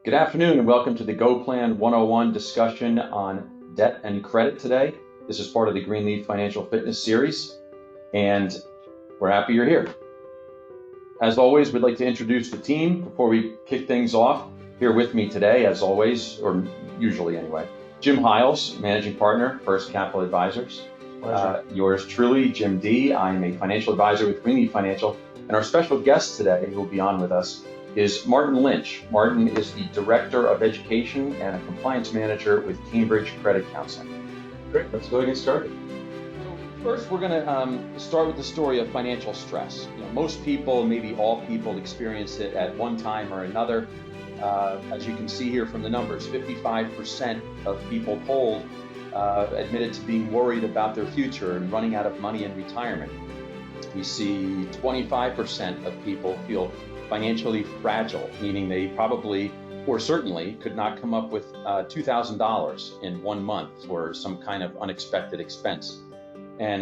Good afternoon and welcome to the GoPlan 101 discussion on debt and credit today. This is part of the Greenleaf Financial Fitness series, and we're happy you're here. As always, we'd like to introduce the team before we kick things off. Here with me today, as always, or usually anyway, Jim Hiles, Managing Partner, First Capital Advisors. Yours truly, Jim D. I'm a financial advisor with Greenleaf Financial, and our special guest today, who will be on with us, is Martin Lynch. Martin is the Director of Education and a Compliance Manager with Cambridge Credit Counseling. Great, let's go ahead and get started. So first, we're going to start with the story of financial stress. Most people, maybe all people, experience it at one time or another. As you can see here from the numbers, 55% of people polled admitted to being worried about their future and running out of money in retirement. We see 25% of people feel financially fragile, meaning they probably or certainly could not come up with $2,000 in 1 month for some kind of unexpected expense. And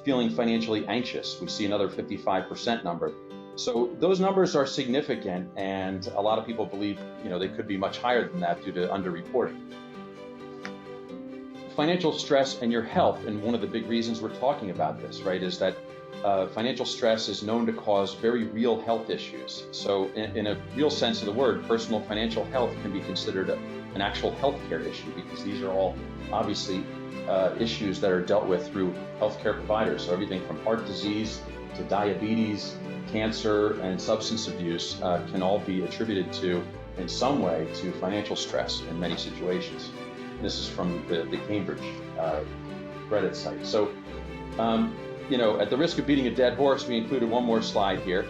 feeling financially anxious, we see another 55% number. So those numbers are significant, and a lot of people believe they could be much higher than that due to underreporting. Financial stress and your health, and one of the big reasons we're talking about this, right, is that financial stress is known to cause very real health issues. So in a real sense of the word, personal financial health can be considered an actual healthcare issue, because these are all obviously issues that are dealt with through healthcare providers. So everything from heart disease to diabetes, cancer, and substance abuse can all be attributed to, in some way, to financial stress in many situations. This is from the Cambridge credit site. So at the risk of beating a dead horse, we included one more slide here.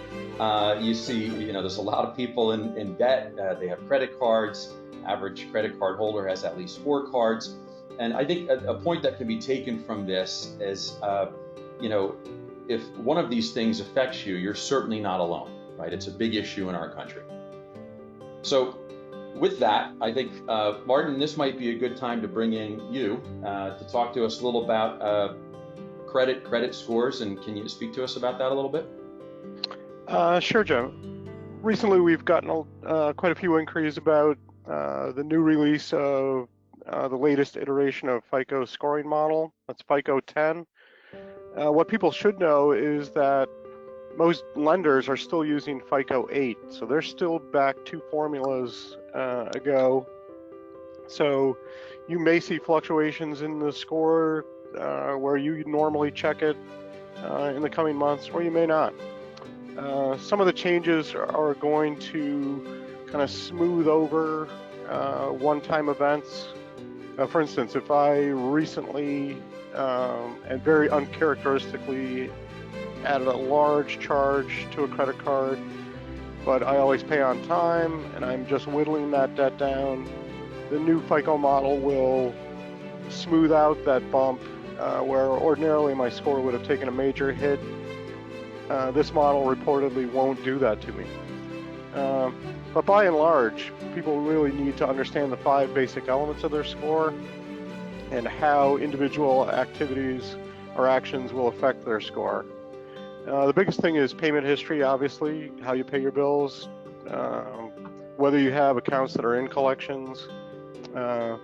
You see, there's a lot of people in debt. They have credit cards. Average credit card holder has at least 4 cards. And I think a point that can be taken from this is, if one of these things affects you, you're certainly not alone, right? It's a big issue in our country. So with that, I think, Martin, this might be a good time to bring in you to talk to us a little about credit scores, and can you speak to us about that a little bit? Sure, Joe. Recently, we've gotten quite a few inquiries about the new release of the latest iteration of FICO scoring model. That's FICO 10. What people should know is that most lenders are still using FICO 8, so they're still back 2 formulas ago. So you may see fluctuations in the score where you normally check it in the coming months, or you may not. Some of the changes are going to kind of smooth over one-time events. For instance, if I recently and very uncharacteristically added a large charge to a credit card, but I always pay on time and I'm just whittling that debt down, the new FICO model will smooth out that bump where ordinarily my score would have taken a major hit. This model reportedly won't do that to me. But by and large, people really need to understand the 5 basic elements of their score and how individual activities or actions will affect their score. The biggest thing is payment history, obviously, how you pay your bills, whether you have accounts that are in collections. The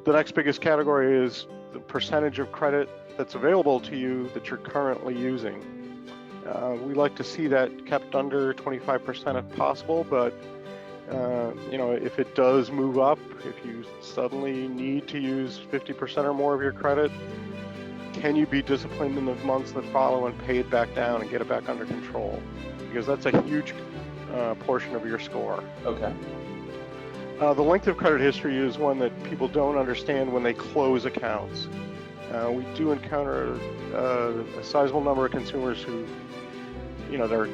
next biggest category is the percentage of credit that's available to you that you're currently using. We like to see that kept under 25% if possible, but if it does move up, if you suddenly need to use 50% or more of your credit, can you be disciplined in the months that follow and pay it back down and get it back under control? Because that's a huge portion of your score. Okay. The length of credit history is one that people don't understand when they close accounts. We do encounter a sizable number of consumers who, they're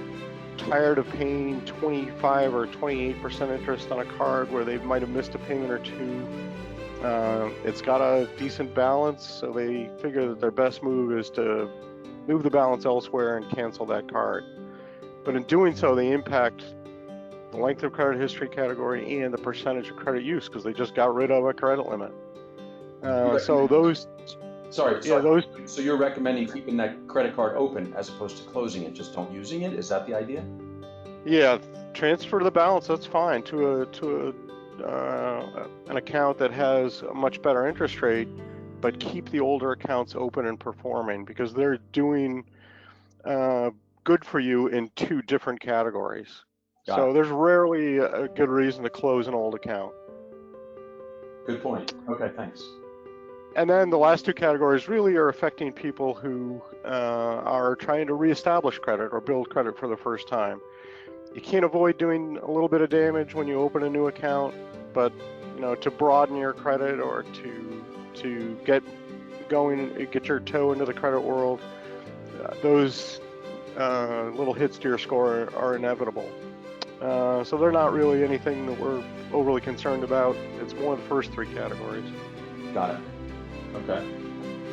tired of paying 25 or 28% interest on a card where they might have missed a payment or two. It's got a decent balance, so they figure that their best move is to move the balance elsewhere and cancel that card. But in doing so, they impact the length of credit history category and the percentage of credit use because they just got rid of a credit limit. So those Sorry. Yeah, those. So you're recommending keeping that credit card open as opposed to closing it, just don't using it? Is that the idea? Yeah, transfer the balance. That's fine to an account that has a much better interest rate, but keep the older accounts open and performing, because they're doing good for you in two different categories. Got So it. there's rarely a good reason to close an old account. Good point. Okay, thanks. And then the last two categories really are affecting people who are trying to reestablish credit or build credit for the first time. You can't avoid doing a little bit of damage when you open a new account, but to broaden your credit or to get going, get your toe into the credit world, those little hits to your score are inevitable. So they're not really anything that we're overly concerned about. It's more the first three categories. Got it. Okay.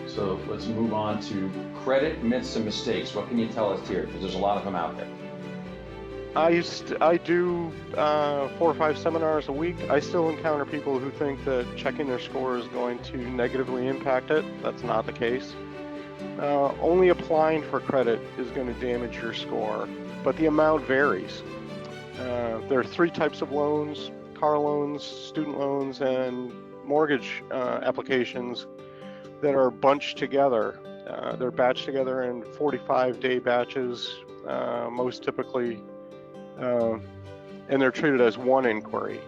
So let's move on to credit myths and mistakes. What can you tell us here? Because there's a lot of them out there. I do 4 or 5 seminars a week. I still encounter people who think that checking their score is going to negatively impact it. That's not the case. Only applying for credit is going to damage your score, but the amount varies. There are 3 types of loans: car loans, student loans, and mortgage applications that are bunched together. They're batched together in 45-day batches, most typically, and they're treated as one inquiry.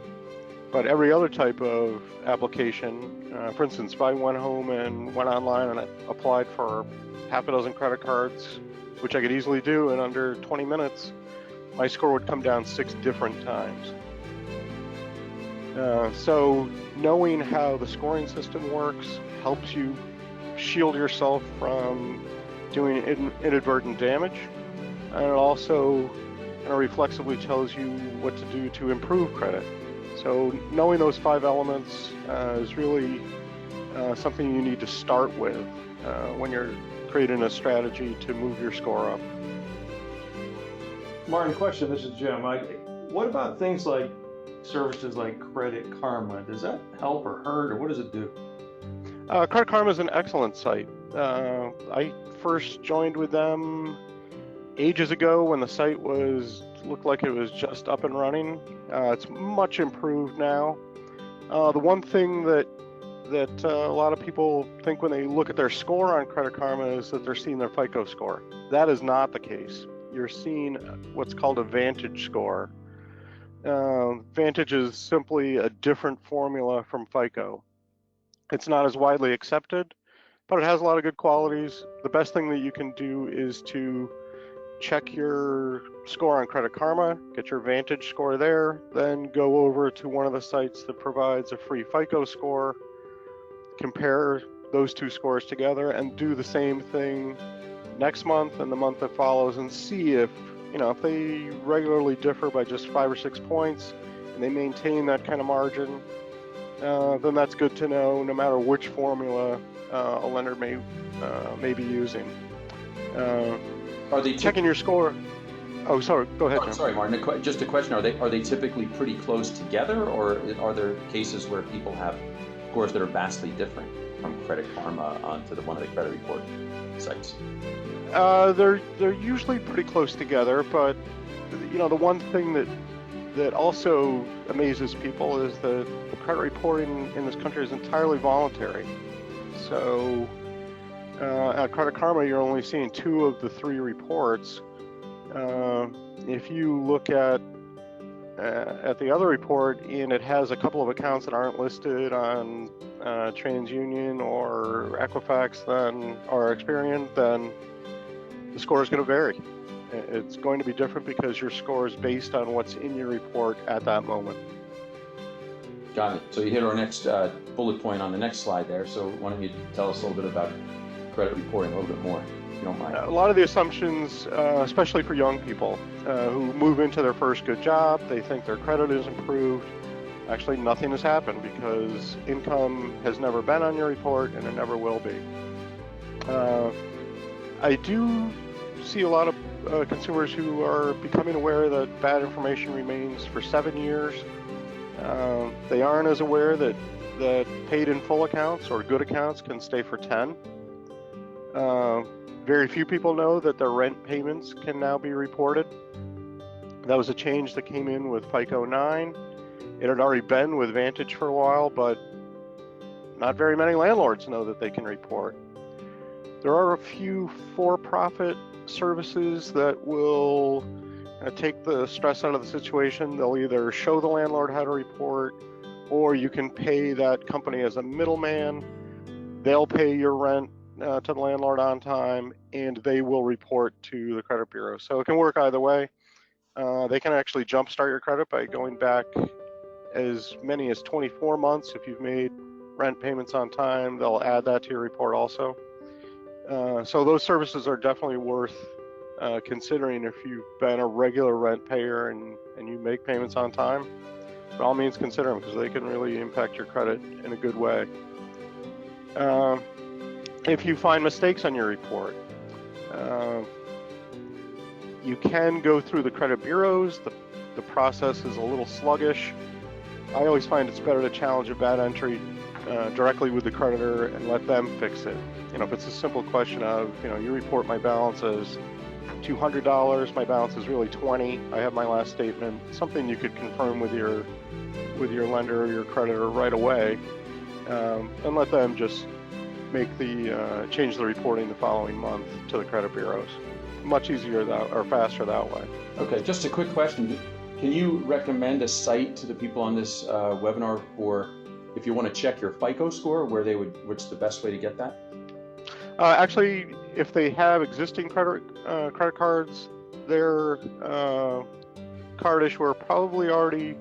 But every other type of application, for instance, if I went home and went online and I applied for half a dozen credit cards, which I could easily do in under 20 minutes, my score would come down 6 different times. So knowing how the scoring system works helps you shield yourself from doing inadvertent damage, and it also reflexively tells you what to do to improve credit. So knowing those 5 elements is really something you need to start with when you're creating a strategy to move your score up. Martin, question, this is Jim. What about things like services like Credit Karma? Does that help or hurt, or what does it do? Credit Karma is an excellent site. I first joined with them ages ago when the site looked like it was just up and running. It's much improved now. The one thing that a lot of people think when they look at their score on Credit Karma is that they're seeing their FICO score. That is not the case. You're seeing what's called a Vantage score. Vantage is simply a different formula from FICO. It's not as widely accepted, but it has a lot of good qualities. The best thing that you can do is to check your score on Credit Karma, get your Vantage score there, then go over to one of the sites that provides a free FICO score, compare those 2 scores together, and do the same thing next month and the month that follows, and see if they regularly differ by just 5 or 6 points and they maintain that kind of margin, then that's good to know, no matter which formula a lender may be using. Are they checking your score? Oh, sorry. Go ahead. Oh, sorry, Martin. Just a question: Are they typically pretty close together, or are there cases where people have scores that are vastly different from Credit Karma onto one of the credit report sites? They're usually pretty close together, but the one thing that also amazes people is that credit reporting in this country is entirely voluntary. So at Credit Karma, you're only seeing 2 of the 3 reports. If you look at the other report and it has a couple of accounts that aren't listed on TransUnion or Equifax or Experian, then the score is going to vary. It's going to be different because your score is based on what's in your report at that moment. Got it. So you hit our next bullet point on the next slide there. So why don't you tell us a little bit about credit reporting a little bit more, if you don't mind. A lot of the assumptions, especially for young people who move into their first good job, they think their credit is improved. Actually, nothing has happened because income has never been on your report and it never will be. I do see a lot of consumers who are becoming aware that bad information remains for 7 years. They aren't as aware that paid in full accounts or good accounts can stay for 10. Very few people know that their rent payments can now be reported. That was a change that came in with FICO 9. It had already been with Vantage for a while, but not very many landlords know that they can report. There are a few for-profit services that will take the stress out of the situation. They'll either show the landlord how to report, or you can pay that company as a middleman. They'll pay your rent to the landlord on time, and they will report to the credit bureau. So it can work either way. They can actually jumpstart your credit by going back as many as 24 months. If you've made rent payments on time, they'll add that to your report also. So those services are definitely worth considering if you've been a regular rent payer and you make payments on time. By all means, consider them because they can really impact your credit in a good way. If you find mistakes on your report, you can go through the credit bureaus. The process is a little sluggish. I always find it's better to challenge a bad entry directly with the creditor and let them fix it. If it's a simple question of, you report my balance as $200, my balance is really $20. I have my last statement. Something you could confirm with your lender or your creditor right away, and let them just make change the reporting the following month to the credit bureaus. Much easier or faster that way. Okay, just a quick question. Can you recommend a site to the people on this webinar for if you want to check your FICO score, what's the best way to get that? Actually, if they have existing credit cards, their card issuer probably already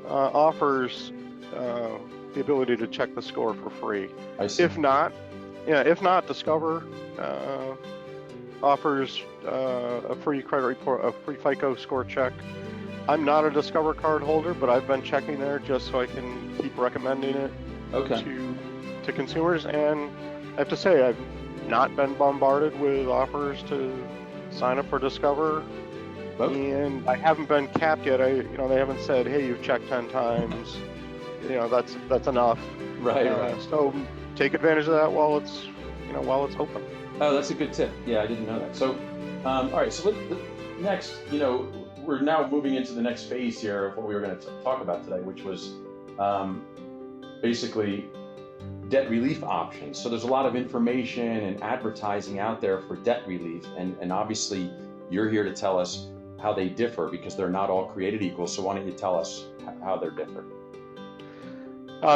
offers the ability to check the score for free. I see. If not, Discover offers a free credit report, a free FICO score check. I'm not a Discover card holder, but I've been checking there just so I can keep recommending it to consumers. And I have to say, I've not been bombarded with offers to sign up for Discover, and I haven't been capped yet. They haven't said, "Hey, you've checked 10 times. That's enough." Right. So take advantage of that while it's open. Oh, that's a good tip. Yeah, I didn't know that. So, all right. So next, we're now moving into the next phase here of what we were going to talk about today, which was basically debt relief options. So there's a lot of information and advertising out there for debt relief, and obviously you're here to tell us how they differ because they're not all created equal. So why don't you tell us how they're different?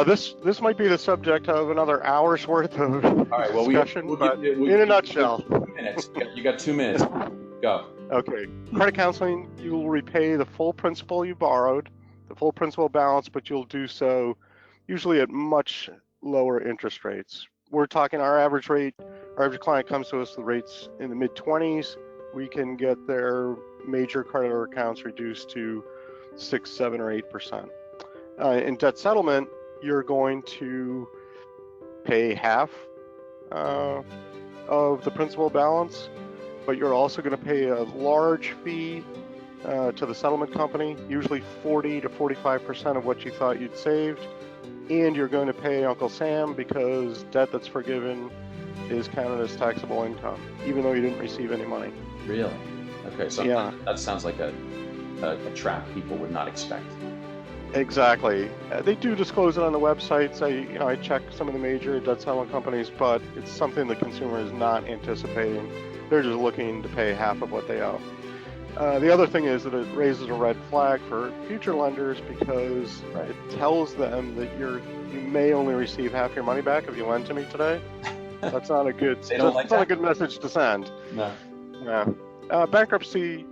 This might be the subject of another hour's worth of discussion, in a nutshell. 2 minutes. You got 2 minutes. Go. Okay. Credit counseling, you will repay the full principal you borrowed, the full principal balance, but you'll do so usually at much lower interest rates. We're talking our average client comes to us with rates in the mid-20s. We can get their major creditor accounts reduced to 6, 7, or 8%. In debt settlement, you're going to pay half of the principal balance, but you're also going to pay a large fee to the settlement company, usually 40 to 45% of what you thought you'd saved, and you're going to pay Uncle Sam because debt that's forgiven is counted as taxable income, even though you didn't receive any money. Really? Okay, so yeah. That sounds like a trap people would not expect. Exactly. They do disclose it on the websites. I check some of the major debt settlement companies, but it's something the consumer is not anticipating. They're just looking to pay half of what they owe. The other thing is that it raises a red flag for future lenders because it tells them that you may only receive half your money back if you lend to me today. That's not a good. That's not a good message to send. No. Yeah. Bankruptcy,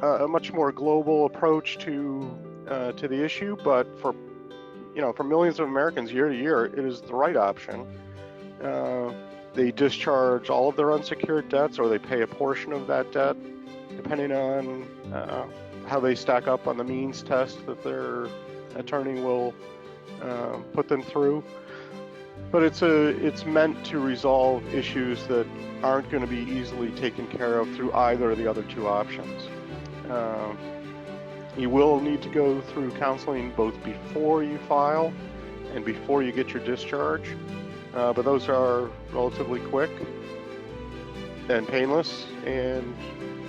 a much more global approach to the issue, but for millions of Americans year to year, it is the right option. They discharge all of their unsecured debts, or they pay a portion of that debt, depending on how they stack up on the means test that their attorney will put them through. But it's meant to resolve issues that aren't going to be easily taken care of through either of the other two options. You will need to go through counseling both before you file and before you get your discharge, but those are relatively quick and painless, and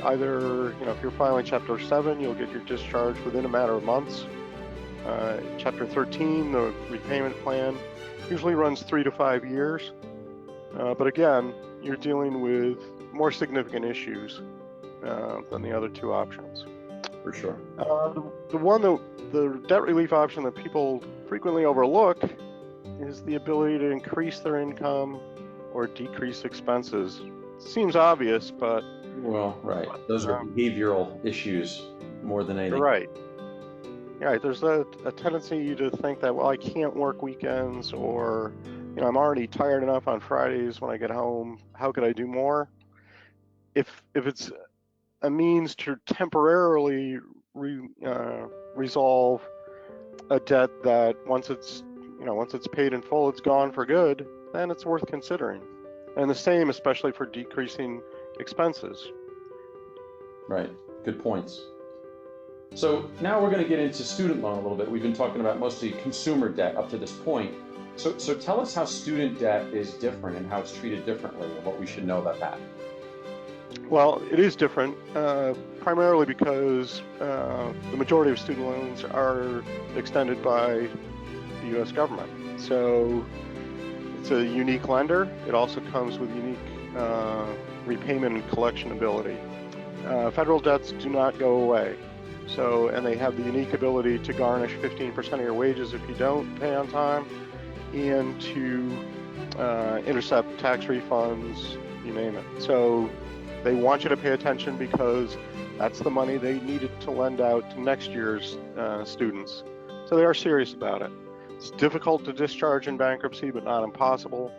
either, if you're filing Chapter 7, you'll get your discharge within a matter of months. Chapter 13, the repayment plan, usually runs 3 to 5 years. But again, you're dealing with more significant issues than the other two options. For sure. The debt relief option that people frequently overlook is the ability to increase their income or decrease expenses. Seems obvious, but Well, right. Those are behavioral issues more than anything. right. Right. There's a tendency to think that, well, I can't work weekends, or I'm already tired enough on Fridays when I get home. How could I do more? If it's a means to temporarily resolve a debt that once it's paid in full, it's gone for good, then it's worth considering. And the same, especially for decreasing expenses. Right. Good points. So now we're going to get into student loan a little bit. We've been talking about mostly consumer debt up to this point. So tell us how student debt is different and how it's treated differently and what we should know about that. Well, it is different, primarily because the majority of student loans are extended by the U.S. government. So it's a unique lender. It also comes with unique repayment and collection ability. Federal debts do not go away. So, and they have the unique ability to garnish 15% of your wages if you don't pay on time, and to intercept tax refunds, you name it. So they want you to pay attention because that's the money they needed to lend out to next year's students. So they are serious about it. It's difficult to discharge in bankruptcy, but not impossible.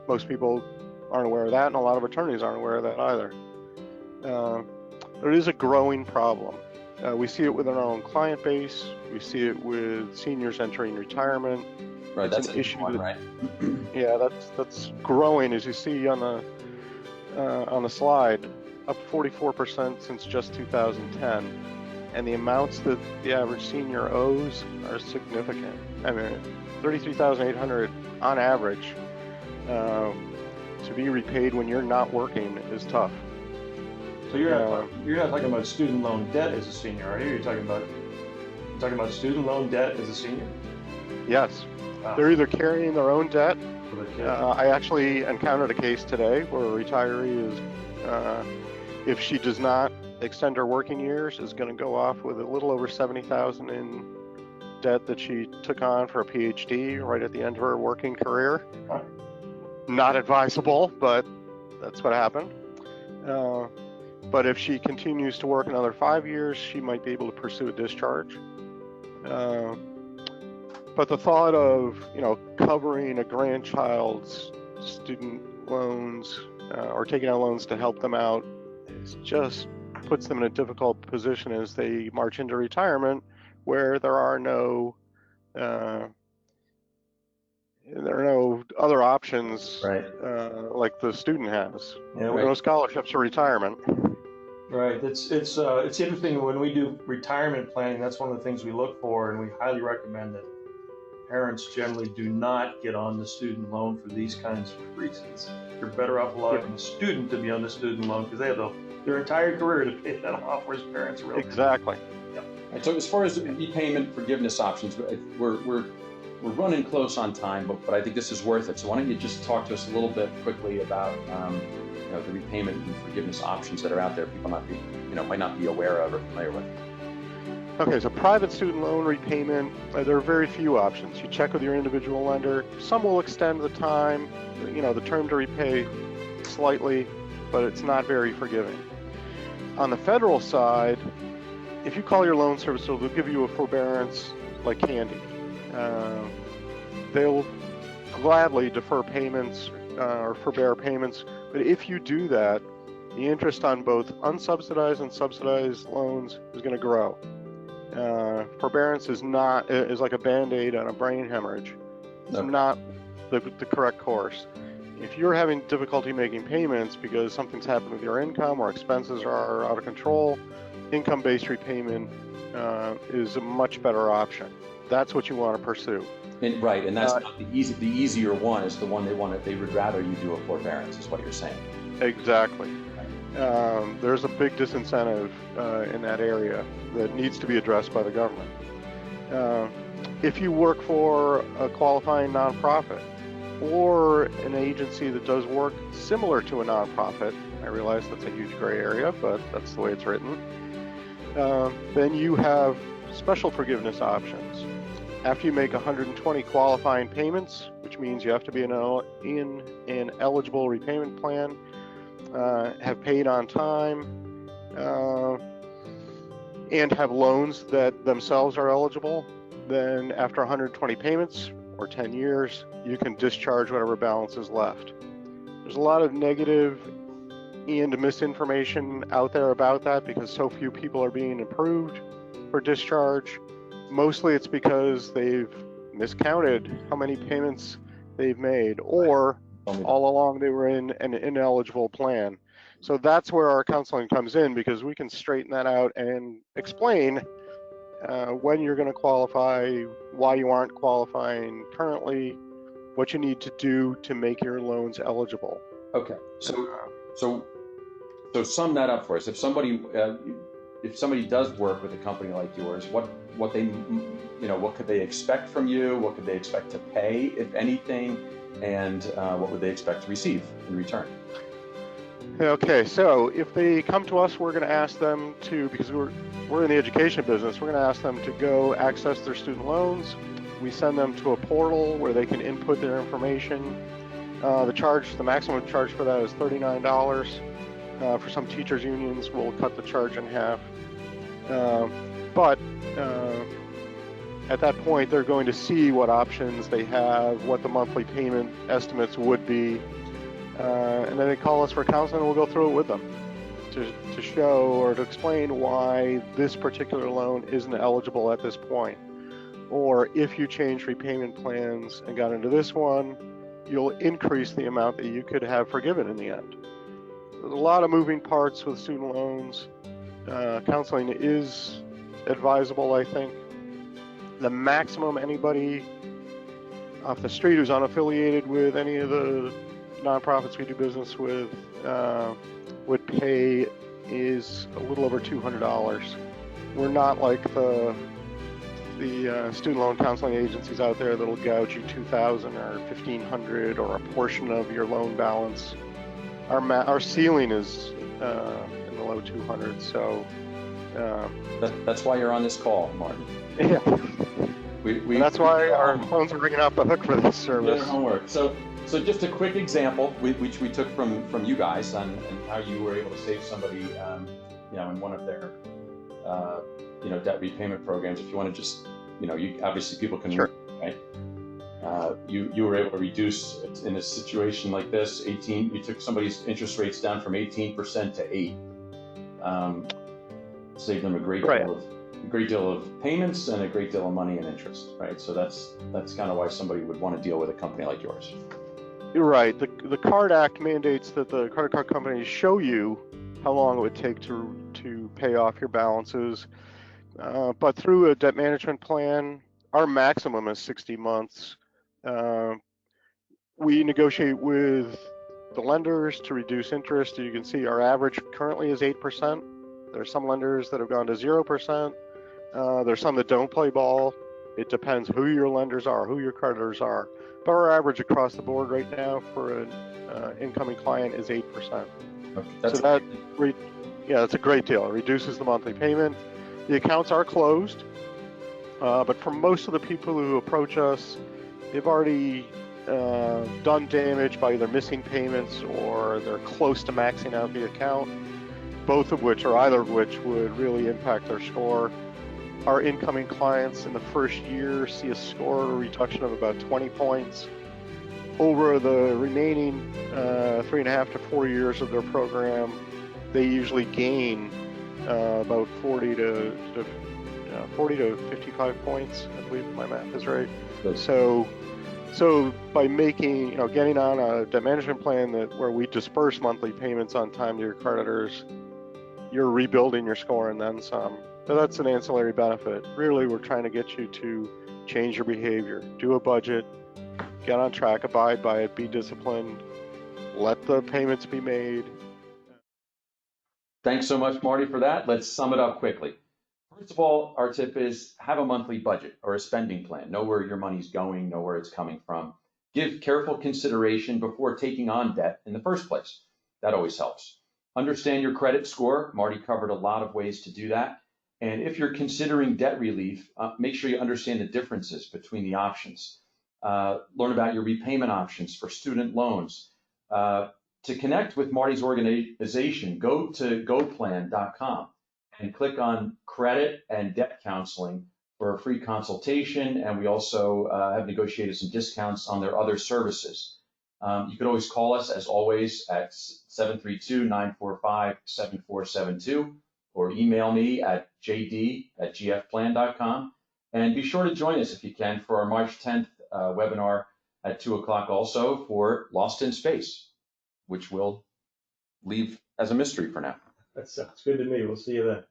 Most people aren't aware of that, and a lot of attorneys aren't aware of that either. It is a growing problem. We see it within our own client base. We see it with seniors entering retirement. Right, that's an issue one, right? Yeah, that's growing, as you see on the slide, up 44% since just 2010. And the amounts that the average senior owes are significant. I mean, $33,800 on average to be repaid when you're not working is tough. So you're not talking about student loan debt as a senior, are you? You're talking about student loan debt as a senior? Yes. Wow. They're either carrying their own debt. For I actually encountered a case today where a retiree is, if she does not extend her working years, is going to go off with a little over $70,000 in debt that she took on for a PhD right at the end of her working career. Huh. Not advisable, but that's what happened. But if she continues to work another 5 years, she might be able to pursue a discharge. But the thought of, covering a grandchild's student loans or taking out loans to help them out just puts them in a difficult position as they march into retirement, where there are no other options, Right. like the student has. Yeah, No scholarships for retirement. Right. It's interesting when we do retirement planning. That's one of the things we look for, and we highly recommend that parents generally do not get on the student loan for these kinds of reasons. You're better off allowing the student to be on the student loan because they have their entire career to pay that off, whereas parents are really Exactly. Right, so as far as repayment forgiveness options, we're running close on time, but I think this is worth it. So why don't you just talk to us a little bit quickly about the repayment and forgiveness options that are out there people might not be aware of or familiar with. Okay, so private student loan repayment, there are very few options. You check with your individual lender. Some will extend the time, the term to repay slightly, but it's not very forgiving. On the federal side, if you call your loan service, they'll give you a forbearance like candy. They'll gladly defer payments or forbear payments, but if you do that, the interest on both unsubsidized and subsidized loans is going to grow. Forbearance is like a Band-Aid on a brain hemorrhage. It's not the correct course. If you're having difficulty making payments because something's happened with your income or expenses are out of control, income-based repayment is a much better option. That's what you want to pursue. And that's not the easier one is the one they would rather you do a forbearance, is what you're saying. Exactly. there's a big disincentive in that area that needs to be addressed by the government. If you work for a qualifying nonprofit or an agency that does work similar to a nonprofit, I realize that's a huge gray area, but that's the way it's written, then you have special forgiveness options. After you make 120 qualifying payments, which means you have to be in an eligible repayment plan, have paid on time, and have loans that themselves are eligible, then after 120 payments or 10 years, you can discharge whatever balance is left. There's a lot of negative and misinformation out there about that because so few people are being approved for discharge. Mostly it's because they've miscounted how many payments they've made, or all along they were in an ineligible plan. So that's where our counseling comes in, because we can straighten that out and explain when you're going to qualify, why you aren't qualifying currently, what you need to do to make your loans eligible. Okay, so sum that up for us. If somebody does work with a company like yours, what could they expect from you? What could they expect to pay, if anything, and what would they expect to receive in return? Okay, so if they come to us, we're going to ask them to, because we're in the education business, we're going to ask them to go access their student loans. We send them to a portal where they can input their information. The maximum charge for that is $39. For some teachers unions, we'll cut the charge in half. But at that point, they're going to see what options they have, what the monthly payment estimates would be, and then they call us for counseling, and we'll go through it with them to show or to explain why this particular loan isn't eligible at this point. Or if you change repayment plans and got into this one, you'll increase the amount that you could have forgiven in the end. There's a lot of moving parts with student loans. Counseling is advisable, I think. The maximum anybody off the street who's unaffiliated with any of the nonprofits we do business with would pay is a little over $200. We're not like the student loan counseling agencies out there that'll gouge you $2,000 or $1,500 or a portion of your loan balance. Our ceiling is in the low 200s, so that's why you're on this call, Martin. Yeah. That's why our phones are ringing off the hook for this service. Your homework. So just a quick example, which we took from you guys on how you were able to save somebody, in one of their, debt repayment programs. If you want to just, you obviously people can, sure. Right? You were able to reduce in a situation like this, you took somebody's interest rates down from 18% to 8%. Saved them a great deal of payments and a great deal of money and interest, right? So that's kind of why somebody would want to deal with a company like yours. You're right. The Card Act mandates that the credit card companies show you how long it would take to pay off your balances. But through a debt management plan, our maximum is 60 months. We negotiate with the lenders to reduce interest. You can see our average currently is 8%. There's some lenders that have gone to 0%. There's some that don't play ball. It depends who your lenders are, who your creditors are. But our average across the board right now for an incoming client is 8%. Okay, that's a great deal. It reduces the monthly payment. The accounts are closed, but for most of the people who approach us, they've already done damage by either missing payments or they're close to maxing out the account, both of which or either of which would really impact their score. Our incoming clients in the first year see a score reduction of about 20 points. Over the remaining 3.5 to 4 years of their program, they usually gain about 40 to 55 points, I believe my math is right. Good. So by making, getting on a debt management plan where we disperse monthly payments on time to your creditors, you're rebuilding your score and then some. So that's an ancillary benefit. Really, we're trying to get you to change your behavior, do a budget, get on track, abide by it, be disciplined, let the payments be made, Thanks so much, Marty, for that. Let's sum it up quickly. First of all, our tip is have a monthly budget or a spending plan. Know where your money's going, know where it's coming from. Give careful consideration before taking on debt in the first place. That always helps. Understand your credit score. Marty covered a lot of ways to do that. And if you're considering debt relief, make sure you understand the differences between the options. Learn about your repayment options for student loans. To connect with Marty's organization, go to GoPlan.com and click on credit and debt counseling for a free consultation. And we also have negotiated some discounts on their other services. You could always call us, as always, at 732-945-7472 or email me at jd@gfplan.com. And be sure to join us if you can for our March 10th webinar at 2 o'clock also for Lost in Space, which we'll leave as a mystery for now. That sounds good to me. We'll see you then.